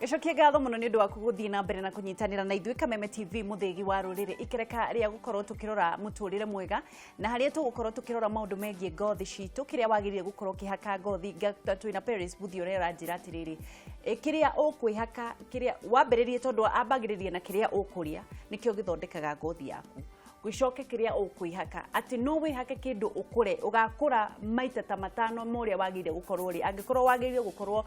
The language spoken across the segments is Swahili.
Cokia ngatho muno ni undu waku guthii na mbere na kunyitanira na ithui Kameme TV muthigi wa ruriri ikereka ria gukorwo tukirora Muturire Mwega na haria tugukorwo tukirora maundu megie ngothi citu kiria wagirire gukorwo kihaka ngothi twina Paris buthi uria ranjira atiriri kiria ukwihaka kiria wambiririe tondu ambagiririe na kiria ukuria nikio githondekaga ngothi yaku gwicoke kiria ukwihaka ati no wihake kindu ukure ugakura maita ta matano moria wagire gukorwo ri angikorwo wagire gukorwo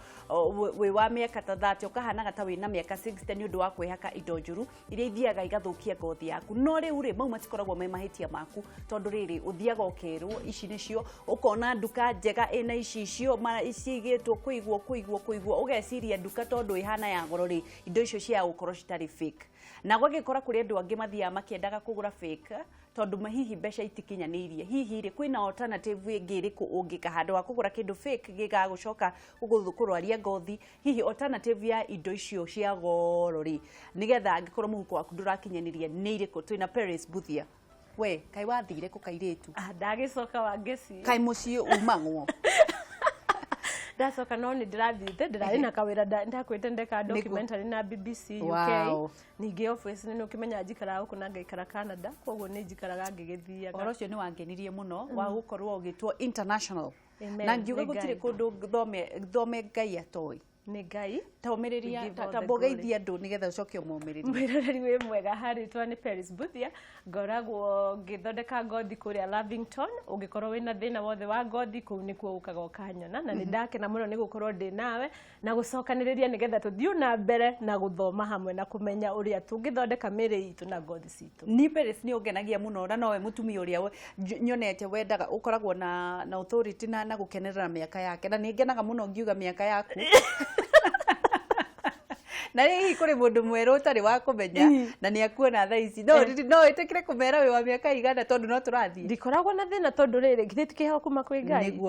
we wa miaka ta 30 ukahana ta wina miaka 60 ni undu wa kwihaka indo njuru iria ithiaga igathukia ngothi yaku no riu ri mau matikoragwo me mahitia maku tondu riri uthiaga ukirwo ici nicio ukona nduka njega ina ici icio mara icigitwo kuigwo ugeciria nduka tondu ihana ya goro ri indo icio cia gukorwo citari fake na gwagikora kuri andu angi mathia makiendaga kugura fake tondu mahihi mbeca itikinyanirie hihi ri kwina alternative ingi iriku ungikahanda wa kugura kindu fake giga gucoka kurwaria ngothi hihi alternative ya indo icio cia goro ri nigetha angikorwo muhuko waku ndurakinyanirie ni iriku twina Paris buthia we kai wathire ku kairitu ndagicoka wangeci kai mucii umangwo ndacoka no ni ndirathite ndirari na kawira ndakwite ndeka documentary na BBC UK ningi office ni ukimenya njikara huko na ngaikara Canada koguo ni njikaraga ngigithiaga oro cio ni wangenirie muno wa gukorwo ugitwo international na ngiuga gutire kundu thome ngai atoi ni ngai taumiriria tabogeithia ndu nigetha ucoke umumiriria mwiroreri we mwega hari twani Paris buthia ngoragwo ngithondeka ngothi kuria Lavington ungikorwo wina thina wothe wa ngothi ku ni kuo ukaga ukanyona na ni ndakena muno ni gukorwo ndi nawe na gucokaniriria nigetha tuthiu na mbere na guthoma hamwe na kumenya uria tungithondeka miri itu na ngothi citu ni Paris ni ungenagia muno na nowe mutumi uria nyonete wendaga ukoragwo na authority na gukenerera miaka yake na ni ngenaga muno ngiuga miaka yaku na ri kuri mundu mweru utari wa kumenya na ni akuona tha ici no itikire kumera we wa miaka igana tondu no turathi ndikoragwo na thina tondu riri ngithiti kiheho kuma kwi ngai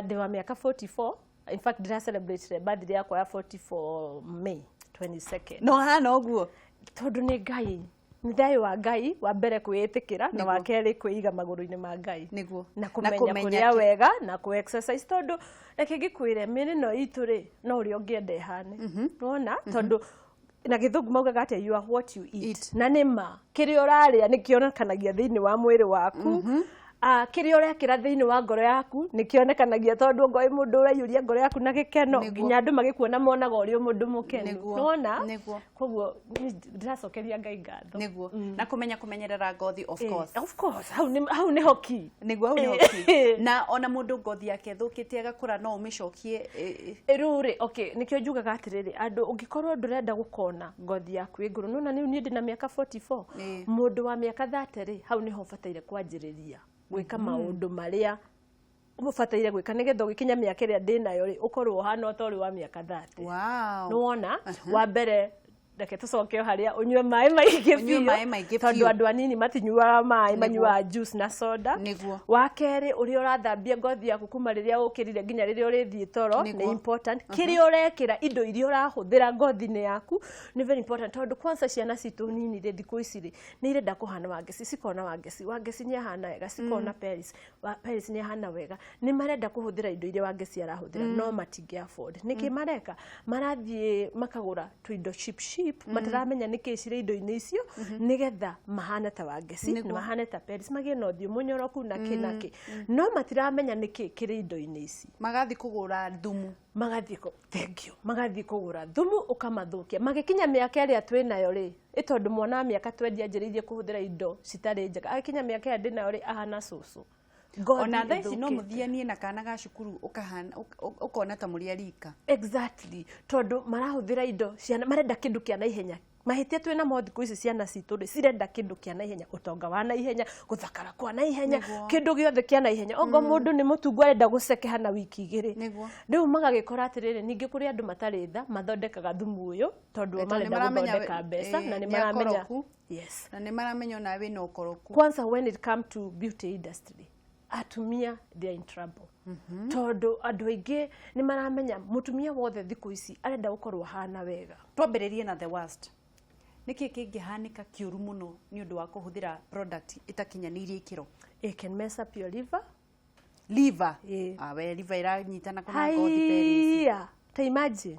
ndi wa miaka 44 in fact did I celebrate birthday yakwa ya 44 May 22nd no hana oguo tondu ni ngai nithayo wa ngai wa mbere kwiitikira na wa keri kuiga maguru-ini ma ngai niguo na kumenya kuria wega na ku exercise tondu reke gikwire miri no ituri no uri ongiende hane nona tondu na githungu maugaga ati you are what you eat na nima kiri uraria nikionekanagia thiini wa mwiri waku kiri urekira thiini wa ngoro yaku nikionekanagia tondu ngoi mundu urayuria ngoro yaku na gikeno nginya andu magikuona monaga uri mundu mukenu nona koguo ndiracokeria ngai ngatho niguo na kumenyerera ngothi of course hau ni hoki niguo hau ni hoki na ona mundu ngothi yake thukite agakura no umicokie ruri okay nikio njugaga atiriri andu ungikorwo ndurenda gukona ngothi yaku iguru nona ni ndi na miaka 44 mundu wa miaka 30 ri hau niho bataire kwanjiriria gwika maundu maria umufataire gwika nigetho gikinya miaka ria ndinayo ri ukorwo hana utori wa miaka 30 wow nuona wa mbere ndake tucoke haria unywe mai maingĩ tondu andu anini matinyuaga mai manyuaga juice na soda wa keri uri urathambia ngothi yaku kuma riria ukirire nginya riria urithie toro ni important kiri urekira indo iria urahuthira ngothi-ini yaku ni very important tondu kwanza ciana citu nini ri thiku ici ri ni irenda kuhana wangeci cikona wangeci ni ahana wega cikona Paris ni ahana wega ni marenda kuhuthira indo iria wangeci arahuthira no matingi afford niki mareka marathie makagura twindo cheap mataramenya nikicire indo-ini icio nigetha mahana ta wangeci mahana ta Paris magie no thio munyoroku na kinaki no matiramenya niki kiri indo-ini ici magathi kugura thumu magathi kugura thumu ukamathukia magikinya miaka ria twinayo ri itondu mwana miaka 20 anjiririe kuhuthira indo citari njega akinya miaka ya ndinayo ri ahana susu ona thaici no muthianie na kana ga cukuru ukona ta muri arika exactly tondu marahuthira indo ciana marenda kindu kia na ihenya mahitia twina mothiku ici ciana citu ri cirenda kindu kia na ihenya utonga wa na ihenya guthakara kwa na ihenya kindu giothe kia na ihenya ongo mundu ni mutungu arenda gucekeha na wiki igiri riu magagikora atiriri ningi kuri andu matari tha mathondekaga thumu uyu tondu marenda guthondeka mbeca na ni maramenya yes na ni maramenya na we no koroku kwanza when it come to beauty industry atumia they are in trouble tondu andu aingi ni maramenya mutumia wothe thiku ici arenda gukorwo hana wega twambiririe na the worst niki kingihanika kiuru muno ni undu wa kuhuthira product itakinyanirie ikiro it can mess up your liver we liver iranyitana kuna ngothi Paris ta imagine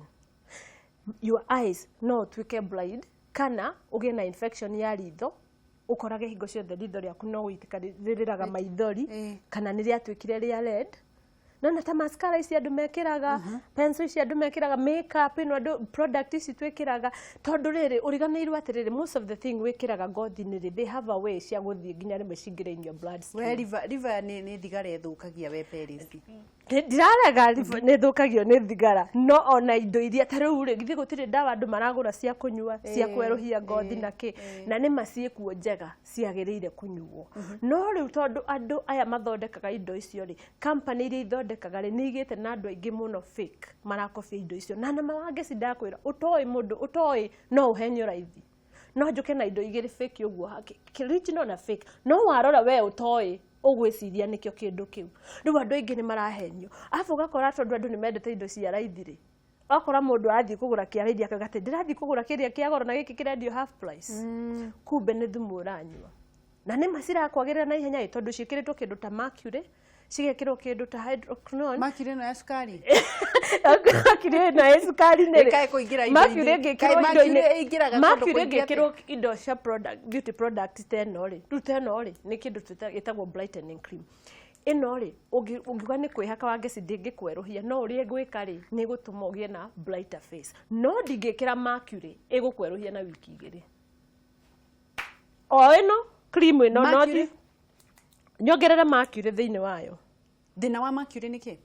your eyes no tuike blind kana ugie na infection ya ritho ukorage hingo ciothe ritho rĩaku no gũitĩkarĩraga maithori kana nĩ rĩatuĩkire rĩa red. Nona ta mascara ici andu mekiraga, pencil ici andu mekiraga, makeup ino andu product ici twikiraga, tondu riri uriganirwo atiriri most of the thing wikiraga ngothi-ini ri, they have a way cia guthie nginya rimwe cingire in your blood stream. We liver ni thigara ithukagia we Paris. Ndirarega ni thukagio ni thigara, no ona indo iria tariu ri githi gutiri ndawa andu maragura cia kunyua cia kweruhia ngothi na ki na ni maciikuo njega ciagirire kunyuo. No riu tondu andu aya mathondekaga indo icio ri, company iria ithondekaga ri nigite na andu aingi muno fake marakobia indo icio na mawange cindakwira utoi mundu utoi no uhenyo raithi. No njuke na indo igiri fake uguo original na fake no warora we utoi ugwiciria nikio kindu kiu. Riu andu aingi ni marahenyo afu gakora tondu andu ni mendete indo cia raithi ri, akora mundu athii kugura kia raithi akagate ndirathii kugura kiria kia goro na giki kirendio half price. Kumbe ni thumu uranyua na ni masira kwagirira na ihenya tondu cikiritwo kindu ta mercury cigekirwo kindu ta hydroquinone. Mercury na sukari mercury na sukari ni kai kuingira indo mercury ngekirwo indo cia product beauty product teno ri ruteno ri ni kindu twitagwo brightening cream. Ino ri ungiuga ni kwihaka wange ndingikweruhia no urie gwika ri ni gutuma ugie na brighter face. No ndingikira mercury igukweruhia na wiki igiri. O ino cream ino no ti nyongerere mercury thiini wayo. Thina wa mercury ni ki?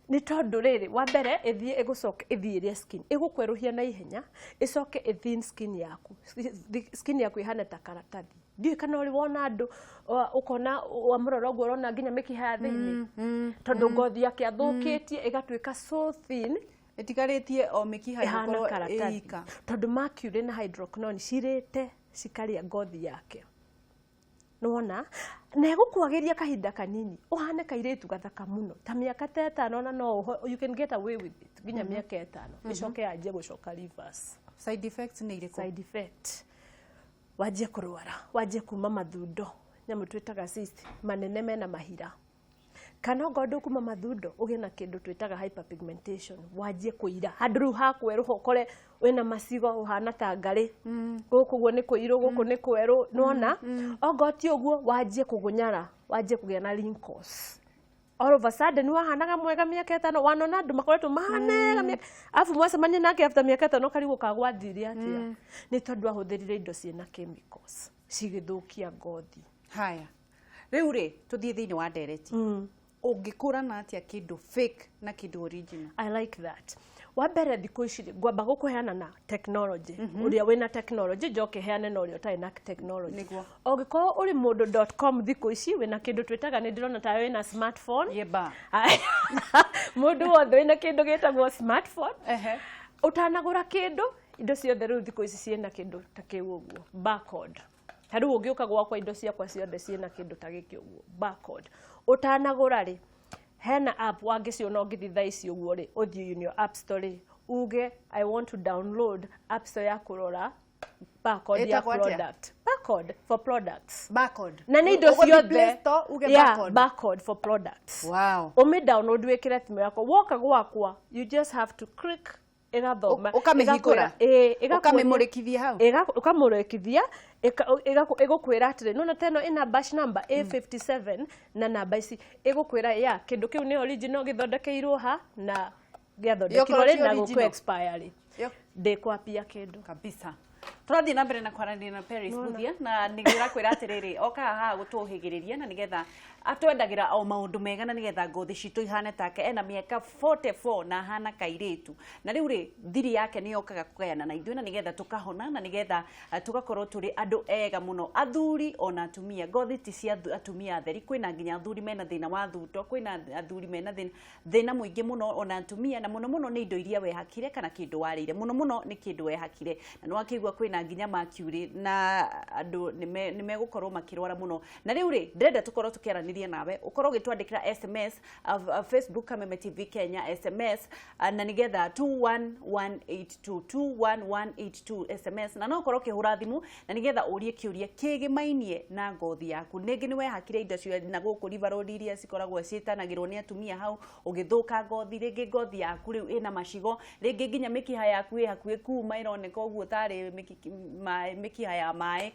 Ni tondu riri wa mbere ithie igucoke ithie skin igukweruhia na ihenya icoke ithin skin yaku ihane ta karatathi. Ndiye kana uri wona andu ukona wa muroro guo urona nginya mikiha ya thiini tondu ngothi yake athukitie igatuika so thin itigaritie o mikiha igukoro ika tondu mercury na hydroquinone cirite cikaria ngothi yake. Nona na egukwagiria kahinda kanini uhane kairitu gathaka muno ta miaka 5 na no you can get away with it nginya miaka 5 icoke aje gucoka reverse. Side effects ni iriko? Side effect waje kurwara, waje kuma mathundo nyamu twitaga cyst manene mena mahira kana ngondo kuma mathundo ugie na kindu twitaga hyperpigmentation waje kuira handru hakweruho kore wena masigo uhana ta ngari guku guo ni kuiru guku ni kweru nona ogoti uguo waje kugunyara waje kugia na wrinkles all of a sudden wahanaga mwega miaka 5 wanona andu makoretwo mahanega miaka afu mwacemania nake after miaka 5 karigu kagwathiria atia ni tondu ahuthirire indo ciena chemicals cigithukia ngothi. Haya riu ri tuthie thiini wa ndereti ungikurana atia kindu fake na kindu original? I like that. Wabere thiku ici ngwamba gukuheana na technology uria wina technology njoke heane na uria utai na technology. Ongikorwo uri mundu.com thiku ici wina kindu twitaga ni ndirona ta wina smartphone yeba mundu wothe wina kindu gitagwo smartphone utanagura kindu indo ciothe riu thiku ici ciena kindu ta kiu uguo barcode. Hariu ungiuka gwakwa indo ciakwa ciothe ciena kindu ta giki uguo barcode. Utanagura ri hena app wangiciona ungithi thaici uguo ri uthie in your app store uge I want to download app store ya kurora barcode ya product. Barcode for products. Barcode na ni indo ciothe uge barcode. Barcode for products. Wow. Umi download wekira timu yako woka gwakwa you just have to click igathoma ukamihingura ukamemurikithia hau ukamurikithia igukwira atire nona teno ina batch number A57 na namba ici igukwira ya kindu kiu ni original githondekeirwo ha na giathondekirwo ri na guku expire de kwapia kindu kabisa. Turathie na mbere na kwaranĩria na Paris Muthia na nigira kwira atiriri oka haha gutuhigiriria na nigetha atwendagira o maundu mega na nigetha ngothi citu ihane take ena miaka 44 na hana kairitu na riu ri thiri yake ni okaga kugayana na ithuĩ na nigetha tukahona na nigetha tugakorwo turi andu ega muno athuri ona atumia. Ngothi ti cia atumia theri kwina nginya athuri mena thina wa thuto kwina athuri mena thina muingi muno ona atumia na muno muno ni indo iria wehakire kana kindu warire muno muno ni kindu wehakire na no akigwa kwina kwina nginya Mercury na andu nimegukorwo makirwara muno na riu ri ndenda tukorwo tukiaraniria nawe ukorwo gitwandikira SMS Facebook Kameme TV Kenya SMS na nigetha 21182 SMS na no ukorwo kihura thimu na nigetha urie kiuria kigimainie na ngothi yaku ningi niwe hakire indo cio na guku river road iria cikoragwo citanagirwo ni atumia hau ugithuka ngothi ringi ngothi yaku riu ina macigo ringi nginya mikiha yaku hakuhi kuma ironeka uguo tari mikiha ya mai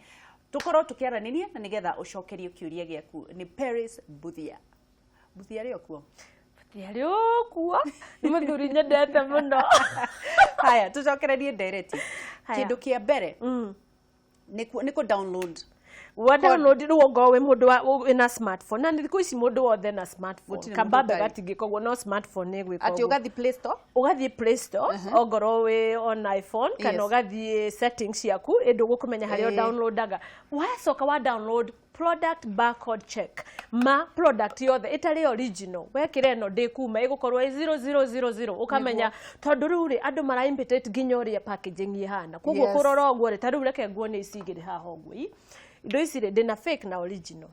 tukorwo tukiaraniria na nigetha ucokerio kiuria giaku ni Paris Buthia rio kuo ni muthuri nyendete muno haya tucokererie ndereti kindu kia mbere niko download wa download ruongo we mundu ina smartphone na ndiko ici mundu wothe na smartphone kabambe gatingikogwo no smartphone ne gwikogwo ati ugathi Play Store ogoro we on iPhone kana ugathi settings yaku endu gukumenya hario downloadaga wacoka wa download product barcode check ma product yothe itari original wekire no de kuma igukorwo 0000 ukamenya tondu riu ri andu mara imitate nginya uria packaging ihana koguo kurora ogwo ri tariu reke nguo ni isigire haha ogwo indo ici ri ndina fake na original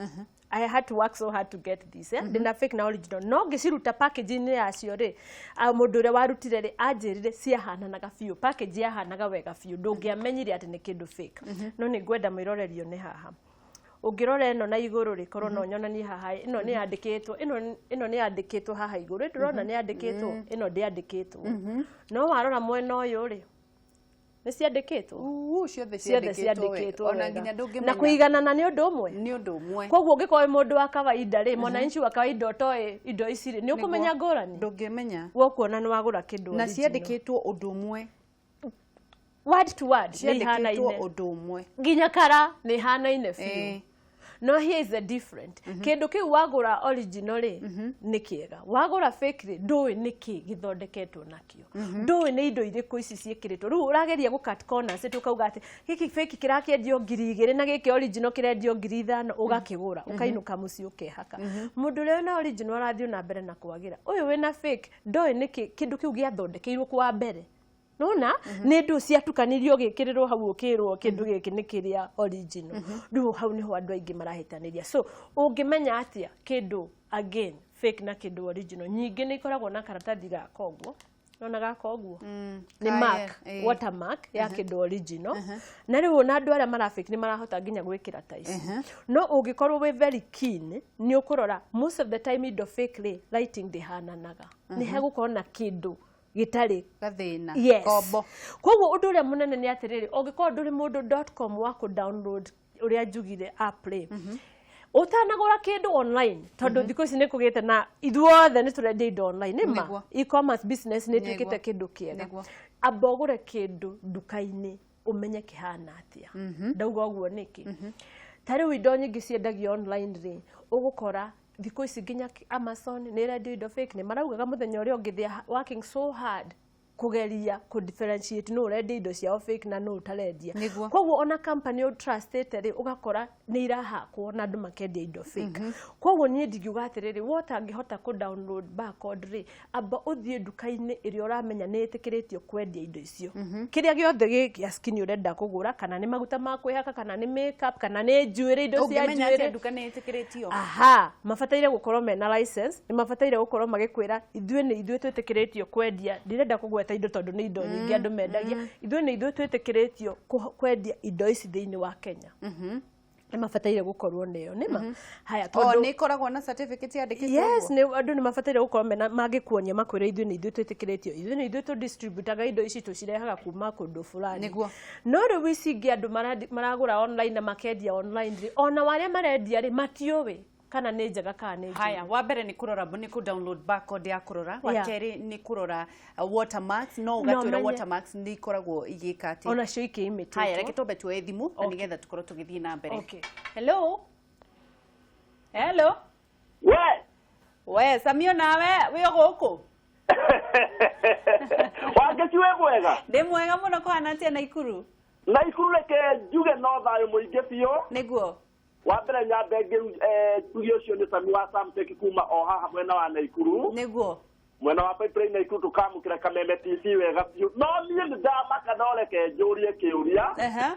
I had to work so hard to get this ndina fake na original no ngiciruta packaging ni yacio ri mundu ure warutire ri anjirire ciahananaga biu package yahanaga wega biu ndungiamenyire ati ni kindu fake no ni ngwenda mwirorerio ni haha ungirora eno na iguru ri korwo no nyonani haha ino ni yandikitwo ino ni yandikitwo haha iguru ndurona ni yandikitwo ino ndiandikitwo no warora mwena uyu ri ni ciandikitwo ciothe ciandikitwo ona nginya ndungimenya na kuiganana ni undu umwe koguo ungikoe mundu wa kawaida ri mwananchi wa kawaida toe indo ici ri ni ukumenya ngurani ndungimenya wo kuona ni wagura kindu na ciandikitwo undu umwe word to word ciandikitwo undu umwe nginya kara ni hanaine fiu no here is the different kindu kiu wagura original ri ni kiega wagura fake ri ndui niki githondeketwo nakio ndui ni indo iriku ici ciekiritwo riu urageria gu cut corners tukauga ati giki fake kirakiendio 2,000 na giki original kirendio 5,000 ugakigura ukainuka muci ukehaka mundu ri na original arathio na mbere na kwagira uyu wina fake ndui niki kindu kiu giathondekeirwo kwa mbere nona ni ndu ciatukanirio gikirirwo hau ukirwo kindu giki ni kiria original ndu hau ni ho andu aingi marahitaniria so ungimenya atia kindu again fake na kindu original nyingi ni ikoragwo na karatathi ga kogwo nona ga kogwo ni mark watermark ya kindu original na riu na andu aria mara fake ni marahota nginya gwikira taici no ungikorwo we very keen ni ukurora most of the time indo fake ri writing dihananaga ni hegukorwo na kindu gitari gathina kobo koguo undu uria munene ni atiriri ungikorwo nduri mundu.com wa ku download uria njugire app ri utanagura kindu online tondu thiko ici ni kugite na ithuothe ni turendia indo online nima e-commerce business ni twikite kindu kiega abogure kindu dukaini umenye kihana atia ndauga uguo niki tari indo nyingi ciendagio online ri ugukora thiko ici nginya Amazon ni rendio indo fake ni maraugaga muthenya uria ungithia working so hard kugeria ku differentiate no rendio indo cia fake na no utarendia koguo ona company you trusted ri ugakora ni irahakwo na andu makendia indo fake koguo ni ndigiuga atiriri wota angihota ku download barcode ri amba uthie dukaini iri uramenya ni itikiritio kwendia indo icio kiria giothe giki skin urenda kugura kana ni maguta ma kwihaka kana ni makeup kana ni jewelry indo cia jewelry duka ni itikiritio mafataire gukorwo mena license ni mafataire gukorwo magikwira ithuĩ twitikiritio kwendia ndirenda kugweta indo tondu ni indo nyingi andu mendagia ithuĩ twitikiritio kwendia indo ici thiini wa Kenya ni mafataire gukorwo neyo nima haya tondu ni ikoragwo na certificate yandikitwo yes ni andu ni mafataire gukorwo magikuonia makwira ithuĩ twitikiritio ithuĩ tu distributaga indo ici tucirehaga kuma kundu fulani no riu ici ingi andu maragura online na makendia online ona waria marendia ri matiuwi kana ni njega kana ni njega haya wa mbere ni kurora ni ku download barcode ya kurora wa keri ni kurora watermarks no ugatwira watermarks ni koragwo igikati ona cio ikiimite haya reke tobe tu ethimu na nigetha tukoro tugithii na mbere hello we Samio nawe wi guku Wangeciwe mwega ndi mwega muno kwana atia Naikuru reke njuge no thayo muingi biu niguo wa mbere nyambe studio cio ni Sami wa Samtech kuma o haha mwena wa Naikuru niguo mwena wa pipeline na ikutu kamukira Kameme TV wega biũ no niĩ ndamaka noreke njũrie kĩũria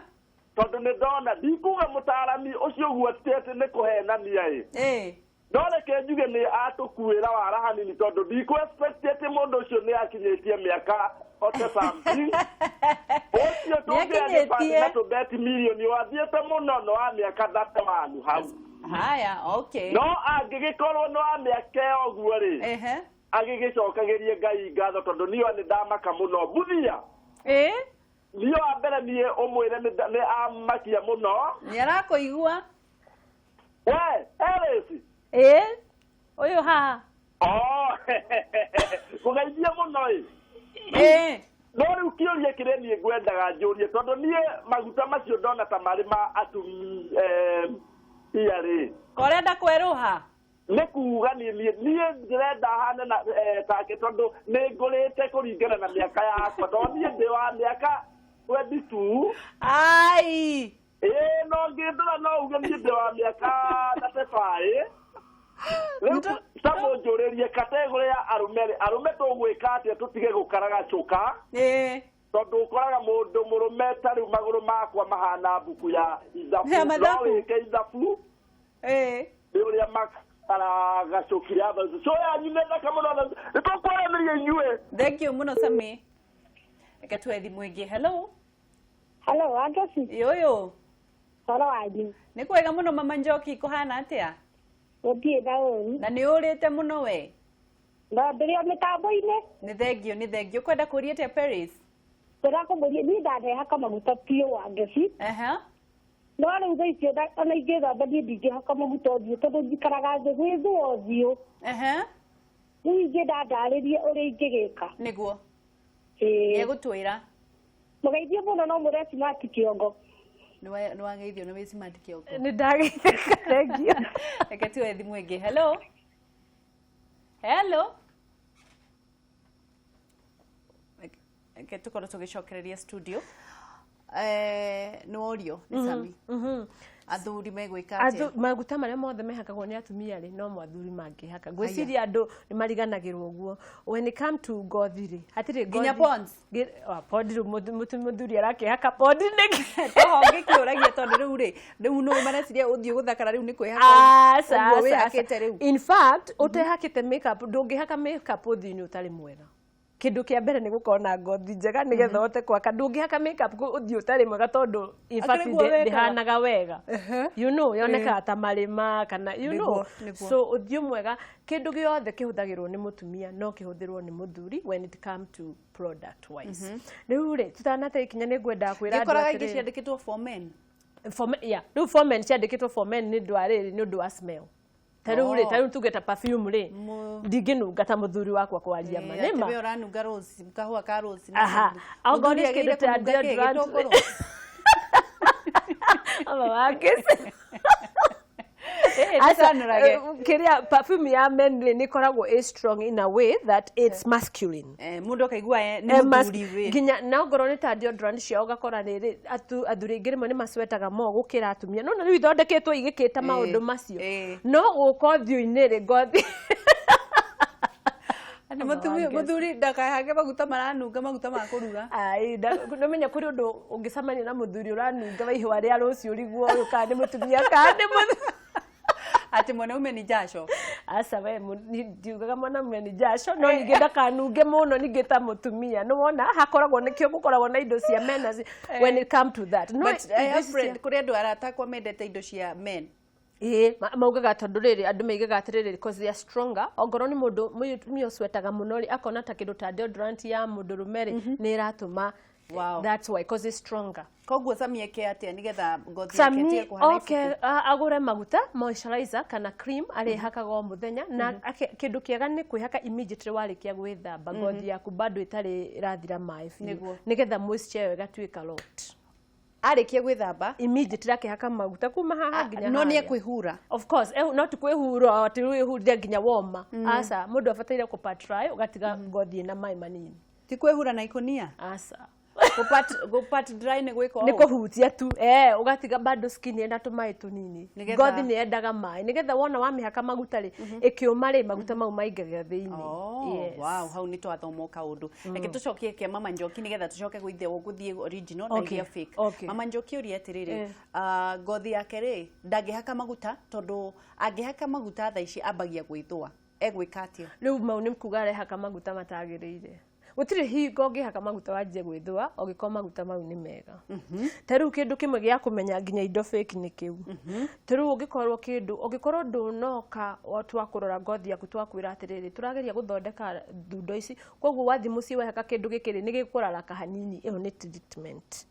tondu nĩ ndona ndikuga mũtarami ũcio guotete nĩ kũhenania noreke njuge nĩ atũkuĩra wara hanini tondu ndikũ-expect mũndũ ũcio nĩ akinyĩtie mĩaka ote something ũcio tũngĩagĩbati na tũbeti milioni wathiĩte mũno no wa mĩaka 31 hau haya okay no angĩgĩkorwo no wa mĩaka ũguo rĩ agĩgĩcokagĩrie Ngai ngatho tondu niyo nĩ ndamaka mũno buthia niyo ambere niĩ ũmwĩre nĩ amakia mũno nĩ arakũigua we Elisi ũyũ haha kũgeithia mũno no rĩu kĩũria kĩrĩa niĩ ngwendaga njũrie tondu niĩ maguta macio ndona ta marĩ ma atumi rĩ ũrenda kwerũha nĩ kuga niĩ ndĩrenda hane na take tondu nĩ ngũrĩte kũringana na mĩaka yakwa tondu niĩ ndĩ wa mĩaka 22 ai no ngĩndora no uge niĩ ndĩ wa mĩaka 35 rĩu samũ njũrĩrie kategore ya arũme tũgwĩka atĩa tũtige gũkaraga cũka tondu ũkoraga mũndũ mũrũme ta rĩu magũrũ makwa mahana mbuku ya ithabu no wĩke ithabu nĩ ũrĩa aragacũkire abacu so yanyu nĩ thaka mũno nĩ tũkwaranĩria inyuĩ thank you mũno Sami reke tuoe thimũ ĩngĩ hello Agesi ũyũ horo wanyu nĩ kwega mũno mama Njoki kũhana atĩa gũtirĩ na ũru na nĩ ũrĩte mũno we no ndĩrĩ mĩtambo-inĩ nĩ thengio kwenda kũria atĩa Paris ndĩrakũmũria niĩ ndandehaka maguta piũ wa Ngeci no rĩu thaa icio ona ingĩthamba niĩ ndingĩhaka maguta ũthiũ tondũ njikaraga thĩ gwĩthũa ũthiũ rĩu ingĩenda ndarĩrie ũrĩa ingĩgĩka nĩguo nĩegũtwĩra mũgeithie mũno no mũre smart kĩongo nĩ wageithio nĩ wĩ smart kĩongo nĩ ndageithia thengio reke tuoe thimũ ĩngĩ hello reke tũkorwo tũgĩcokereria studio nĩ worio nĩ Sami athuri megwĩka atĩa maguta marĩa mothe mehakagwo nĩ atumia rĩ no mwathuri mangĩhaka ngwĩciria andũ nĩ mariganagĩrwo ũguo when it come to ngothi rĩ hatirĩ ngothi nginya pons pond mũthuri arakĩhaka pond nĩkĩ tohonge kĩũragia tondũ rĩu no mareciria ũthiĩ gũthakara rĩu nĩ kwĩhaka ũguo wĩhakĩte rĩu in fact ũtehakĩte makeup ndũngĩhaka makeup ũthiũ-inĩ ũtarĩ mwega kindu kia mbere ni gukorwo na ngothi njega nigetha ote kwaka ndungihaka makeup uthii utari mwega tondu in fact ndihanaga wega you know yoneka ta marima kana you know so uthii mwega kindu giothe kihuthagirwo ni mutumia no kihuthirwo ni muthuri when it come to product wise riu ri tutanate ikinya ni ngwenda kwira andu ikoraga ingi ciandikitwo for men riu for men ciandikitwo for men ni ndwariri ni undu wa smell taru tugeta perfume ri ndinginunga ta muthuri wakwa kwaria manema ati we uranunga rose kahua ka rose ogoni kindu ta deodorant ama wakese kiria perfume ya men ni koragwo is strong in a way that it's masculine mundu akaigua ni muthuri we ginya na ngoro ni ta deodorant cia ugakora riri athuri ingĩ rĩmwe ni maswetaga mo gukira atumia no riu ithondeketwo igikita maundu macio no gukothio-inĩ ri ngothi ani muthuri ndakahage maguta maranunga maguta ma kuruga ai ndamenya kuri undu ungicamania na muthuri uranunga wa ihwa ria rucio riguo kana mutumia kana ati mwanaume ni jasho asa we ndiugaga mwanaume ni jasho no ninge ndakanunge muno ninge ta mutumia no wona hakoragwo nikio gukoragwo na indo cia men when it come to that no but I have friend kuri andu aratakwa mendete indo cia men maugaga tondu riri andu meigaga atiriri because they are stronger ongoro ni mundu mutumia swetaga muno ri akona ta kindu ta deodorant ya mundu rumeri ni iratuma wow that's why because it's stronger koguo Sami eke atia nigetha ngothi yake tie kuhana okay agure maguta moisturizer kana cream ari hakaga muthenya na kindu kiega ni kwihaka immediately warikia gwithamba ngothi yaku bado itari rathira mai nigetha moisture yo igatuika lot arikia gwithamba immediately akihaka maguta kuma haha nginya no nie kwihura of course not kwihura ati wihurire nginya woma asa mundu abataire ku patry ugatiga ngothi na mai manini ti kwihura na ikonia asa go part dry ni gwiko ni kuhutia tu ugatiga bado skin enda tumai tunini ngothi ni endaga mai nigetha wona wamihaka maguta ri ikiuma ri maguta mau maingaga thiini. Wow, hau ni twathomoka undu reke tucokie ke mama Njoki nigetha tucoke gwithie guthie original na iria fake. Mama Njoki uri atiriri ngothi yake ri ndangihaka maguta tondu angihaka maguta tha ici ambagia gwithwa egwikatia riu mau ni mkugare haka maguta matagirire gutire hingo ngihaka maguta wanjie gwithwa ogiko maguta mau ni mega. Taru kindu kimwe gia kumenya nginya indo fake ni kiu. Taru ungikorwo kindu ungikorwo ndunoka watu akurora ngothi yaku twakwira atiriri turageria guthondeka thundo ici koguo wathi muci wehaka kindu gikiri ni gikurara kahanini iyo ni treatment.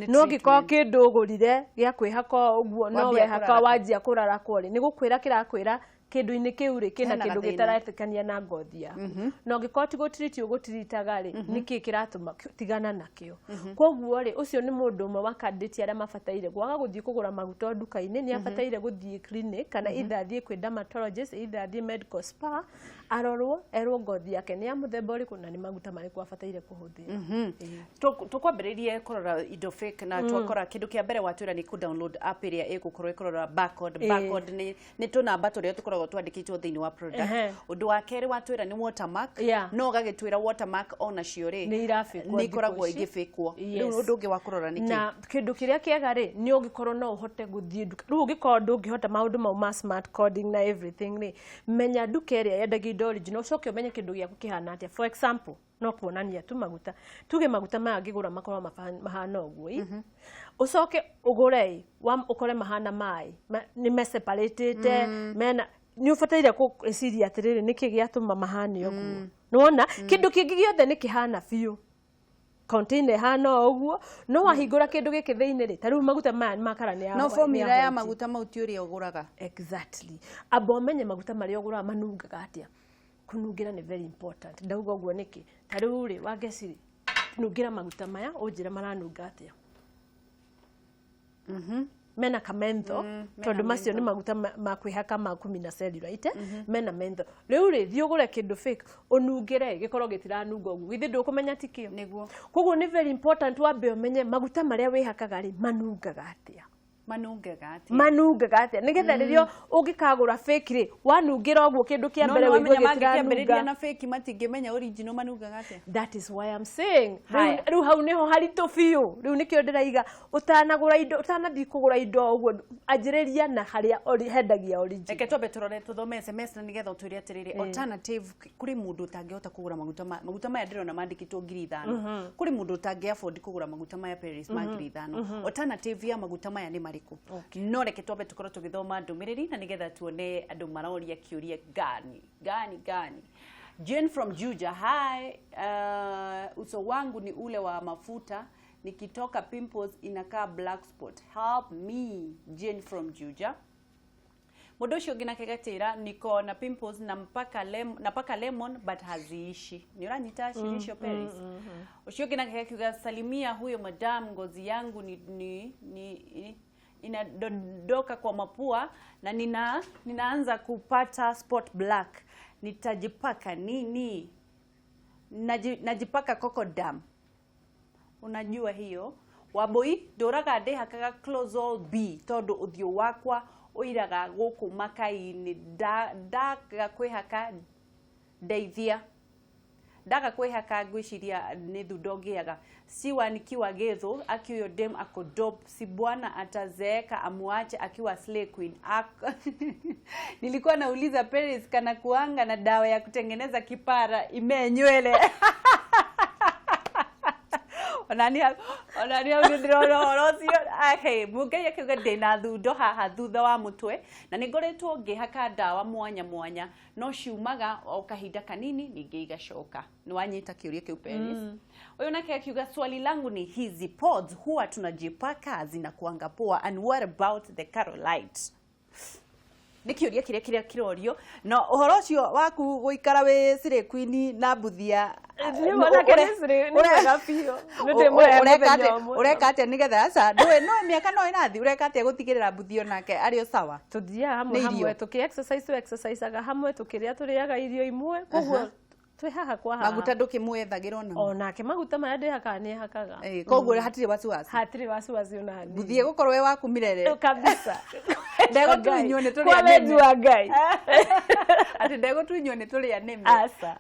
No giko kindu ugurire gia kwihaka uguo no wehaka wanjia kurara kwori ni gukwira kirakwira kindu ini kiuri kina kindu gitaratikania na ngothia no gikoti go treat ugo treatagari niki kiratuma tigana nakio koguo ri ucio ni mundu umwe wa candidate aria mafataire gwaga guthii kugura maguta nduka-ini ni afataire guthii clinic kana either thie kwi dermatologist either thie medical spa arorwo erwo ngothi yake ni ya muthemba uriku na ni maguta mariku afataire kuhuthira. Tukwambiririe kurora indo fake na twakora kindu kia mbere watwira ni ku download app iria igukorwo ikurora barcode ni tunamba turia tukoragwo twandikitwo thiini wa product. Undu wa keri watwira ni watermark no gagitwira watermark ona cio ri ni irafikwo ni koragwo igifikwo riu undu ungi wa kurora ni na kindu kiria kiega ri ni ugikorwo no uhote guthie nduka riu ugikorwo ndungihota maundu mau ma smart coding na everything ri menya nduka iria yendagia indo original ucoke umenye kindu giaku kihana atia. For example no kuonania tu maguta tuge maguta maya ngigura makorwo mahana uguo ucoke ugure ukore mahana mai ni me separated mena ni ufataire ku esiria atiriri niki giatuma mahane uguo nona kindu kingi giothe ni kihana fiu container hana uguo no wahingura kindu giki thiini ri taru maguta maya makara ni no formula ya maguta mau tiuri uguraga exactly abo menye maguta mari ugura manungaga atia kunungira ni very important ndauga uguo niki taru ri wageciri nungira maguta maya unjira maranunga atia mena kamento tondu macio ni maguta makwihaka ma 10 na cellulite mena mentho riu ri thiugure kindu fake unungire gikorwo gitiranunga ugu githi ndukumenya tikio niguo koguo ni very important wambe umenye maguta maria wihakaga ri manungaga atia manungaga atia nigetha ririo ungikagura fake ri wanungira uguo kindu kia mbere wigwe na fake matingimenya original manungaga atia. That is why I'm saying riu hau niho haritu fiu riu nikio ndiraiga utanagura indo utanathi kugura indo uguo anjiriria na haria hendagia original. Eke tobe turore tuthome SMS na nigetha utwire atiriri alternative kuri mundu utangihota kugura maguta maya ndirona mandikitwo 5,000 kuri mundu utangi afford kugura maguta maya Paris ma 5,000 alternative ya maguta maya ni mariku no reke tobe tukorwo tugithoma ndumiriri na nigetha tuone andu maroria kiuria gani. Jane from Juja, hi, uso wangu ni ule wa mafuta nikitoka pimples inakaa black spot, help me. Jane from Juja. Modosho gina kegatira niko na pimples na mpaka lemon but haziishi. Ni uranyita shirisho Paris. Ushio gina kegakiga salimia huyo madam, ngozi yangu ni inadodoka kwa mapua na ninaanza kupata spot black. Nitajipaka nini? Najipaka Cocodam. Unajua hiyo? Waboi doraga de hakaga Closol B todo uthio wakwa oiraga guku makai-ini daga kwihaka deithia daga kwihaka ngwiciria ni thundo ngiaga siwa nikiwa getho akiyo dem akodop si bwana atazeeka amuache akiwa slay queen nilikuwa nauliza Paris kana kuanga na dawa ya kutengeneza kipara imenywele onania udrorosio okay muge yakiga dena thundo haha thutha wa mutwe na nigoretwo ngihaka dawa mwanya no ciumaga o kahinda kanini ningi igacoka ni wanyita kiuria kiu Paris uyu nake akiuga swali langu ni hizi pods huwa tunajipaka zinakuanga poa and what about the Carolite? Nikiuria kiria kirorio no uhoro ucio waku guikara we sire queen na buthia ni mona keresire ni wega pio ureka atia nigetha aca ndwe no miaka no inathi ureka atia gutigirira buthio nake ario sawa tuthia hamwe tuki exercise aga hamwe tukiria turiaga irio imwe koguo twe haha kwa haha maguta ndukimwethagirwo na onake maguta maya ndihaka ni hakaga koguo hatire wasiwasi ona hani buthie gukorwo we waku mirere kabisa ndego tuinyo ni tuli anemi kwa ngai ati ndego tuinyo ni tuli anemi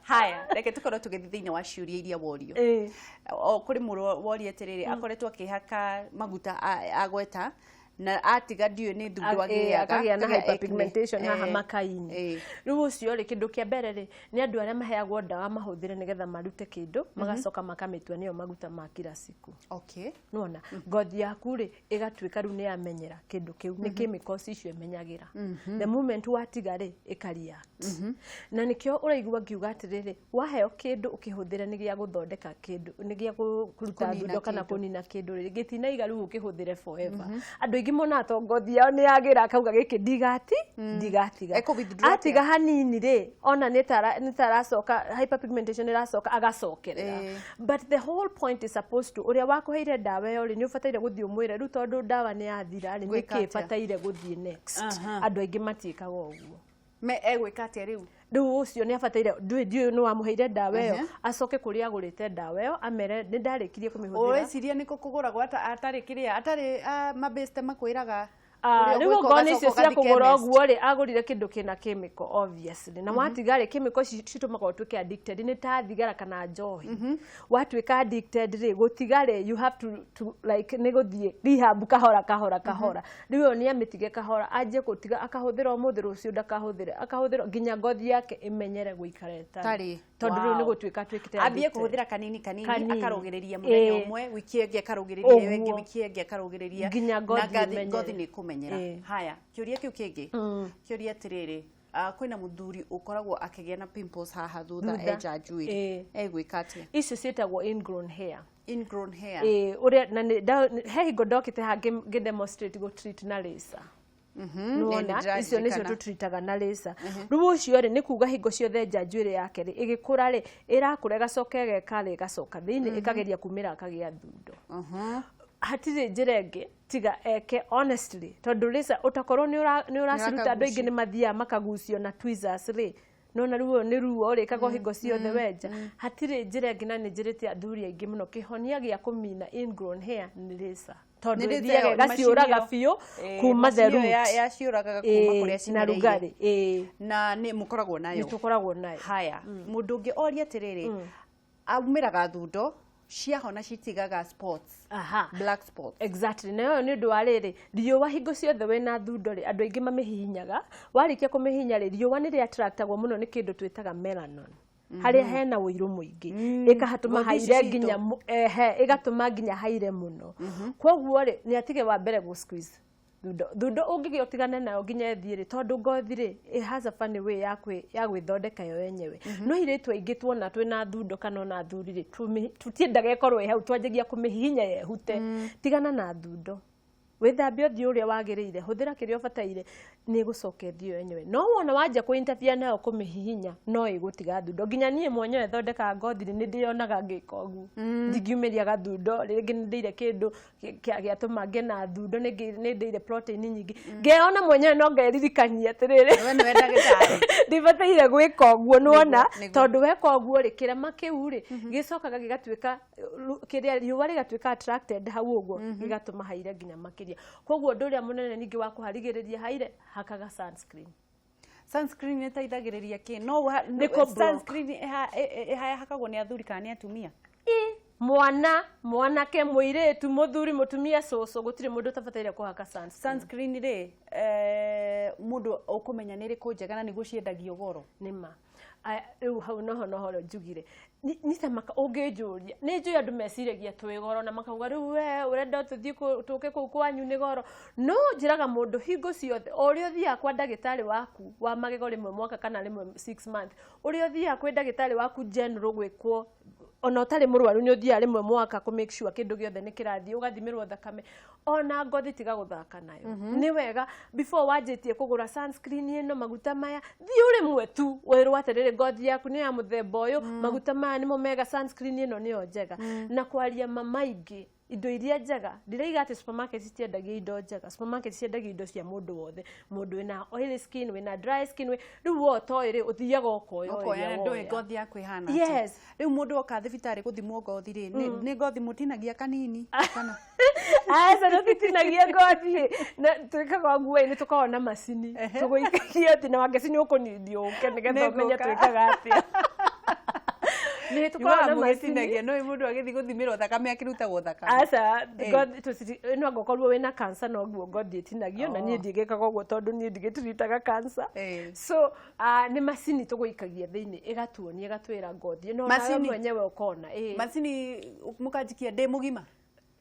haya reke tukorwo tugithithinya wa ciuria iria worio o kuri muru woria atiriri akoretwo akihaka maguta agweta na atiga ndio ni thundo agiaga na hyperpigmentation haha makaini riu ucio ri kindu kia mbere ri ni andu aria maheagwo ndawa mahuthire nigetha marute kindu magacoka makamitua niyo maguta ma kila siku nona ngothi yaku ri igatuika riu ni yamenyera kindu kiu ni chemicals icio imenyagira the moment watiga ri ikareact na nikio uraigua ngiuga atiriri waheo kindu ukihuthira ni gia guthondeka kindu ni gia kuruta thundo kana kunina kindu ri gitinaiga riu ukihuthire forever andu ingi mona to ngothi yao ni yagira akauga giki ndigatiga atiga hanini ri ona nitaracoka hyperpigmentation iracoka agacokerera but the whole point is supposed to uria wakuheire ndawa yo ri ni ubataire guthii umwire ru tondu ndawa ni yathira ri ni kibataire guthii next andu aingi matiikaga uguo me egwikate riu ucio ni abataire ndio no amuheire ndawa yo acoke kuria agurite ndawa yo amere ni ndarikirie kumihuthira ureciria niko kuguragwa atari kiria atari mabeste makwiraga riu ngoni icio cia kugura oguo ri agurire kindu kina chemical obviously na watiga ri chemical citumaga utuke addicted ni ta thigara kana njohi watuika addicted ri gutiga ri you have to like ni guthie rehab kahora riu ni amitige kahora anje gutiga akahuthira umuthi rucio akahuthira nginya ngothi yake imenyere guikara tari tondu riu ni gutuika twikite ambie kuhuthira kanini akarugiriria muthenya umwe wiki ingi akarugiriria wengi wiki ingi akarugiriria nginya ngothi ni kumenyera haya kiuria kiu kingi kiuria tiriri kwina muthuri ukoragwo akigia na pimples haha thutha eja njuiri egwikate icio cietagwo ingrown hair uria na he hingo ndokite ha demonstrate go treat na laser nona icio nicio tutritaga na laser riu ucio ri ni kuga hingo ciothe nja njuiri yake ri igikura ri irakura igacoka igekara igacoka thiini ikageria kumira akagia thundo hatire njirenge tiga eke honestly tondu laser utakorwo ni uraciruta andu ingi ni mathia makagucio na tweezers ri nona ruo ni ruo ri kago hingo ciothe wenja hatire njirenge na ni njirite athuri aingi muno kihonia gia kumina ingrown hair ni laser tondu thiaga gaciuraga biu kuma the root yaciuraga kuma kuria na rugari na ni mukoragwo nayo ni tukoragwo nayo haya mundu ungi oria tiriri aumiraga thundo ciahona citigaga spots black spots exactly nayo ni ndu wariri riuwa hingo ciothe wena thundo ri andu aingi mamihihinyaga warikia kumihinya ri riuwa ni ri attractagwo muno ni kindu twitaga melanin haria hena wiru muingi ikahatuma haire nginya igatuma nginya haire muno koguo ri ni atige wa mbere go squeeze thundo ungigia utigane nayo nginya ethire tondu ngothi ri it has a funny way ya gwithondeka yo yenyewe no iritwa ingi tuona twina thundo kana ona thuri ri tutiendaga ikorwo hau twanjagia kumihinya yehute tigana na thundo withambia thio uria wagiriire huthira kirio bataire ni gucoke thio yenyewe no wona wanja ku interfere nayo kumihihinya no igutiga thundo nginya nie mwenyewe thondeka ngothi ni ndionaga ngika ogu ndigiumiria gathundo ringi ndire kindu giatuma ngena thundo ni ndire protein nyingi ngeona mwenyewe no ngeririkania atiriri we ni wenda gitari ndibataire gwika oguo nona tondu weka oguo ri kirema kiu ri gicokaga gigatuika kiria riuwa rigatuika attracted hau oguo gigatuma haire nginya makiria koguo nduria munene ningi wa kuharigiriria haire hakaga sunscreen ni taithagiriria ki no sunscreen hakagwo ni athuri kana ni atumia mwana ke muiretu muthuri mutumia coco gutire mundu tabataire kuhaka sunscreen ri mundu ukumenya ni ri kunjega na niguo ciendagio goro nima riu hau noho njugire ni samaka ungijuria ni njui andu meciragia twi goro na makauga riu we urenda tuthie tuke ku kwanyu ni goro no njiraga mundu hingo ciothe uri uthia kwa ndagitari waku wa magego rimwe mwaka kana rimwe 6 months uri uthia kwa ndagitari waku general gwikwo ona utari murwaru ni uthia rimwe mwaka ku make sure kindu giothe ni kirathie ugathimirwo thakame ona ngothi tiga guthaka nayo ni wega before wajitie kugura sunscreen ino maguta maya thii rimwe tu wirwo atiriri ngothi yaku ni ya muthemba uyu maguta maya ni mo mega sunscreen ino ni njega na kwaria mamaingi indo iria njega ndiraiga ati supermarket citiendagia indo njega supermarket ciendagia indo cia mundu wothe mundu wina oily skin wina dry skin riu wotoire uthiaga okoya ndo ngothi yaku ihana yes riu mundu oka thibitari guthimwo ngothi ri ni ngothi mutinagia kanini kana asa no titinagia ngothi na twikaga nguo ni tukaona macini tuguikagia ati na wangeci ni ukunithio uke nigetha umenye twikaga atia ni tukaona macini no mundu agithi guthimira thakame akirutagwo thakame asa ngothi no ngokorwo wina cancer no guo ngothi itinagio na nie ndigekaga uguo tondu nie ndigitiritaga cancer so ni macini tuguikagia thiini igatuonia igatwira ngothi no nawe mwenyewe ukona macini mukajikia ndi mugima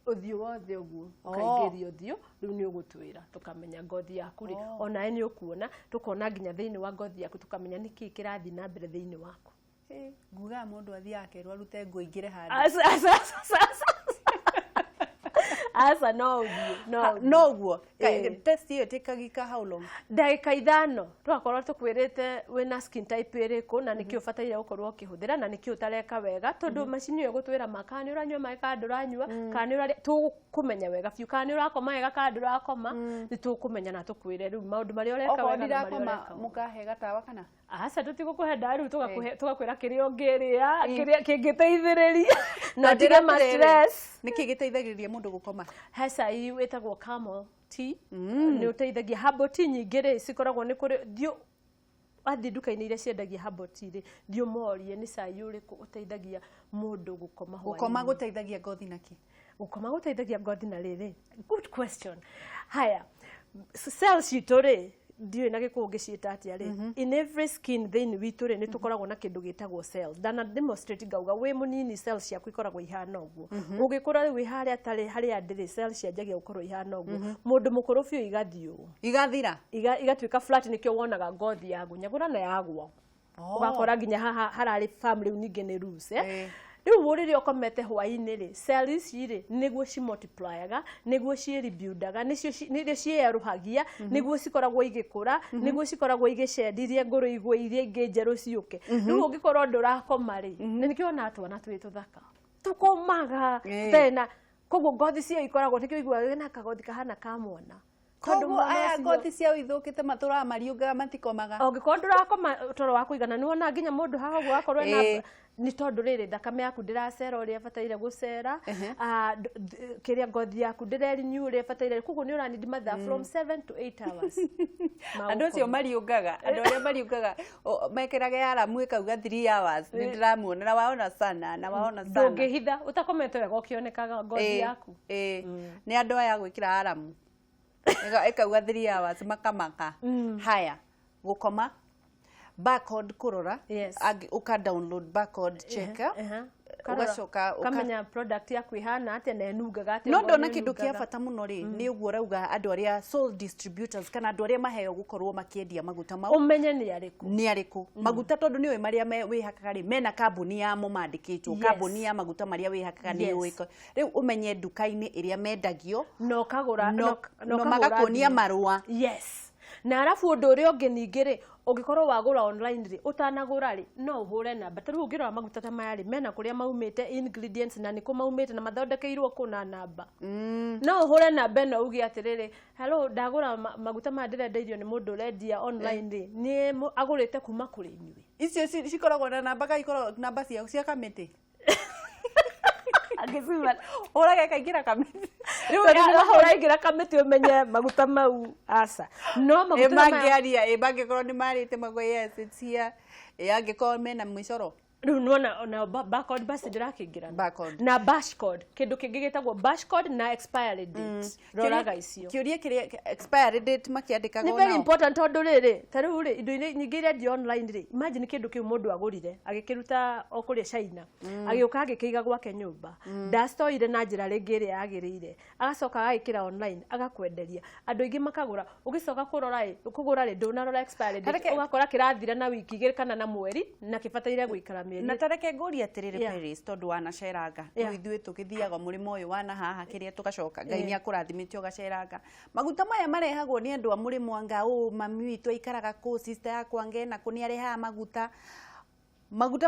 uthio wothe uguo ukaingiria uthio riu ni ugutwira tukamenya ngothi yaku ri ona ni ukuona tukona nginya thiini wa ngothi yaku tukamenya niki kirathi na mbere thiini waku nguga mundu athi yake rwarute ngo ingire handi asa no guo test hiyo tekagika how long ndagika 5 twakorwo tukwirite wina skin type iriku na nikio bataire gukorwo ukihuthira na nikio utareka wega tondu macini yo gutwira makani uranywa mai ka nduranywa kani urari tukumenya wega fiu kani urakoma wega ka ndurakoma ni tukumenya na tukwire riu maundu mari ureka wega na mari ureka mukahe gatawa kana asa tutigukuhe ndaru tugakwira kirio ngiria kiria kingiteithiriria na ndire ma stress niki giteithagiriria mundu gukoma hasa hii wetagwo camel tea ni uteithagia herbal tea nyingi ri cikoragwo ni kuri dio athi duka-ini iria ciendagia herbal tea ri dio morie ni cai uriku uteithagia mundu gukoma hwaini gukoma guteithagia ngothi naki gukoma guteithagia ngothi na riri good question haya cells citu ri dio na gikungi ciita atia ri in every skin thini witu ri ni tukoragwo na kindu gitagwo cells dana demonstrate gauga we munini cells ciaku ikoragwo ihana uguo ugikura ri haria tari haria ndiri cells cianjagia gukorwo ihana uguo mundu mukuru fiu igathio igathira igatwika flat nikio wonaga ngothi yagu nyagura na yagwo ugakora nginya harari family ningi ni loose riu urire ukomete hwaini ri cells iri niguo ci multiply-aga niguo ci rebuild-aga nicio cieruhagia niguo cikoragwo igikura niguo cikoragwo igicendirie nguru igwe iria ingi njeru ciuke riu ungikorwo ndurakoma ri nikio twana twi tuthaka tukomaga tena koguo ngothi cio ikoragwo nikio igwa na kagothi kahana ka mwana koguo aya ngothi cia ithukite matura mariunga matikomaga ungikorwo ndurakoma toro wa kuigana ni wona nginya mundu haha gwakorwo na ni tondu riri thakame yaku ndiracera uria bataire gucera kiria ngothi yaku ndirerinyu uria bataire kuguo ni urani mathaa from 7 to 8 hours andu cio mariungaga andu aria mariungaga mekirage alamu ikauga 3 hours ni ndiramuona na waona sana ndungihitha utakomete wega ukionekaga ngothi yaku ni andu aya gwikira alamu ikauga 3 hours makamaka haya gukoma barcode kurora uka download barcode checker ugacoka ukamenya product yaku ihana ate na enugaga ate no ndona kindu kia bata muno ri ni uguo rauga andu aria sole distributors kana andu aria maheo gukorwo makiendia maguta mau umenye ni ariku maguta tondu ni we maria wihakaga ri mena kambuni ya mo mandikitwo kambuni ya maguta maria wihakaga ni wiko riu umenye duka-ini iria mendagio no kagura no magakuonia marua na arafu undu uria ungi ningi ri ungikorwo wagura online ri utanagura ri no uhure namba tari ungirora maguta ta maya ri mena kuria maumite ingredients na niko maumite na mathondekeirwo kuna namba no uhure namba no ugi atiriri hello ndagura maguta ma ndirendeirio ni mundu rendia online ri ni agurite kuma kuri inyui icio cikoragwo na namba kaikoro namba cia kamiti agizima ora kaingira kamiti riu ora ingira kamiti umenye maguta mau asa no maguta mangiaria bangikorwo ni marite mago yes it's here yangikorwo mena mwicoro riu nona barcode basi ndirakingira na bash code kindu kingi gitagwo bash code na expiry date roraga icio kiuria kiria expiry date makiandikaga nao ni very important tondu riri tariu ri indo nyingi iria di online ri imagine kindu kiu mundu agurire agikiruta okuria China agiuka agikiiga gwake nyumba ndastoire na njira ringi iria yagirire agacoka agikira online agakwenderia andu ingi makagura ugicoka kugura ri ndunarora expiry date ugakora kirathira na wiki igiri kana na mweri na kibataire guikara na tareke nguri atiriri Paris tondu wanaceranga no ithuĩ tukithiaga murimo uyu wana haha kiria tugacoka ngai ni akurathimite ugaceranga maguta maya marehagwo ni andu a murimo anga mami witu aikaraga ku sister yakwa ngena kuni areha maguta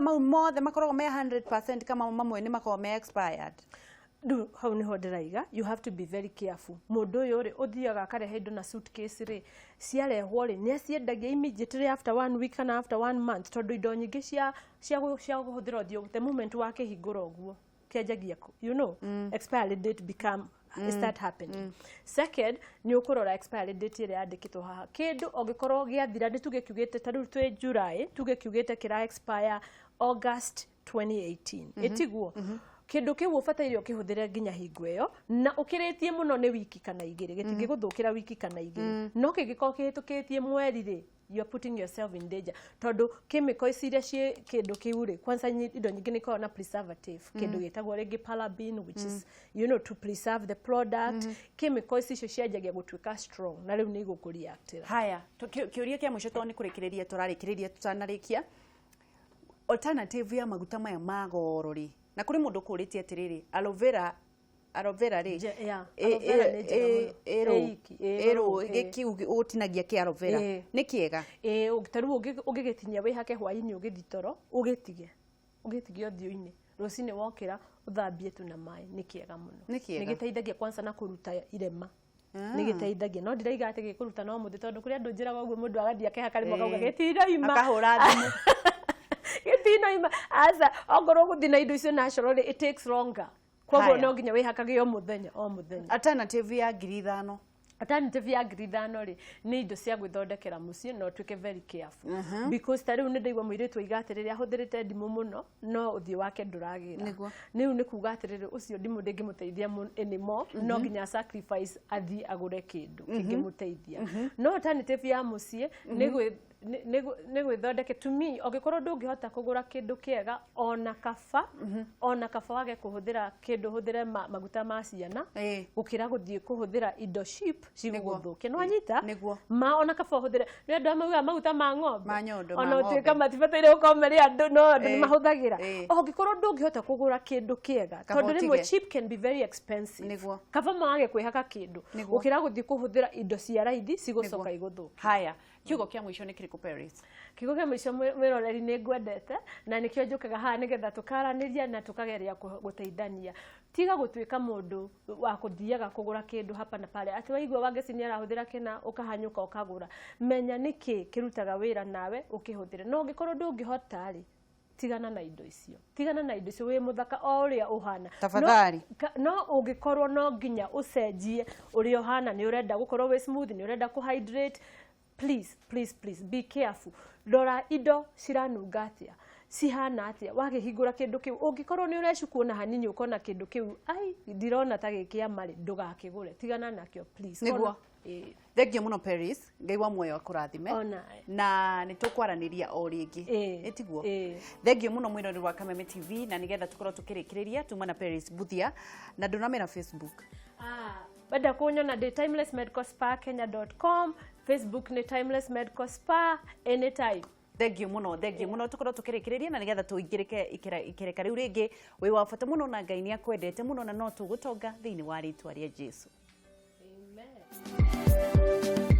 mau mothe makoragwo me 100% kama mamwe ni makoragwo me expired do how ni hoderaiga, you have to be very careful. Mundu uyu ri uthiaga karehe indo na suitcase ri ciarehwo ri ni aciendagia immediately after 1 week and after 1 month tondu indo nyingi cia guhuthira uthio the moment wake hingura uguo kianjagia you know expiry date become start happening. Second, ni ukurora expiry date ire yandikitwo haha kindu ongikorwo giathira ndituge kiugite tariu twi July tuge kiugite kira expire August 2018 etiguo kindu kiu ubataire ukihuthire nginya hingo iyo na ukiritie muno ni wiki kana igiri gitingi guthukira wiki kana igiri no kigiko kihitukitie mweri ri you are putting yourself in danger tondu chemicals iria cie kindu kiu ri kwanza indo nyingi ni na preservative kindu gitagwo ringi paraben which is you know to preserve the product chemicals icio cianjagia gutuika strong na riu ni igukureactira haya kiuria kia mwisho toni kurikiriria turarikiriria tutanarikia alternative ya maguta maya magoro ri na kuri mundu kuritie atiriri aloe vera ri ero giki utinagia ki aloe vera ni kiega ugitaru ugigitinya wi hake hwaini ugithitoro ugitige uthio-ini rucini wokira uthambie tu na mai ni kiega muno ni giteithagia kwanza na kuruta irema ni giteithagia no ndiraiga ati gikuruta no muthi tondu kuri andu njiraga uguo mundu agathia ke hakari mwaka gitira ima akahura thimu gitino asa ongoro guthina indo icio naturally it takes longer kwa no nginya wi hakage o muthenya alternative ya 5,000 alternative ya 5,000 ri ni indo cia gwithondekera mucie no tuke very careful because tariu ni ndaigwa muiritu igatiriri ahuthirite ndimu muno no uthio wake nduragira niu ni kuga atiriri ucio ndimu ndingimuteithia anymore no nginya sacrifice athi agure kindu kingimuteithia no alternative ya mucie ni gwithondeke to me ogikorwo ndungihota kugura kindu kiega ona kaba wage kuhuthira kindu huthire maguta ma ciana gukira guthie kuhuthira indo cheap ciguguthukia no anyita ma ona kaba huthire ni andu amwe maguta ma ng'ombe ona utuika matibataire gukomeria andu no andu ni mahuthagira ogikorwo ndungihota kugura kindu kiega tondu rimwe cheap can be very expensive kaba wage kwihaka kindu gukira guthie kuhuthira indo cia raithi cigucoka iguthukia haya kiugo kia mwisho ni kiriku Paris kiugo kia mwisho mwiroreri ni ngwendete na nikio njukaga haha nigetha tukaraniria na tukageria guteithania tiga gutuika mundu wa kuthiaga kugura kindu hapa na pale ati waigwa wangeci ni arahuthira kina ukahanyuka ukagura menya niki kirutaga wira nawe ukihuthire no ngikorwo ndungihota ri tigana na indo icio wi muthaka o uria uhana tafadhali no ungikorwo no nginya ucenjie uria uhana ni urenda gukorwo wi smooth ni urenda ku hydrate please be careful dora indo ciranunga atia cihana atia wagihingura kindu kiu ungikorwo ni urecuku na hanini ukona kindu kiu ai ndirona ta gikia mari ndugakigure tigana nakio please niguo thank you muno Paris ngaiwa muoyo akurathime na nitukwaraniria o ringi etiguo thank you muno mwirori wa Kameme TV na nigetha tukorwo tukirikiriria tuma na Paris Buthia na ndonamira Facebook bada kunyona the Timeless Medical Spa Kenya.com Facebook ni Timeless Medical Spa anytime. Thank you muno tukorwo tukirikiriria na nigetha tuingirike ikireka riu ringi wi wa bata muno na Ngai ni akwendete muno na no tugutonga thiini wa ritwa ria Jesu. Amen.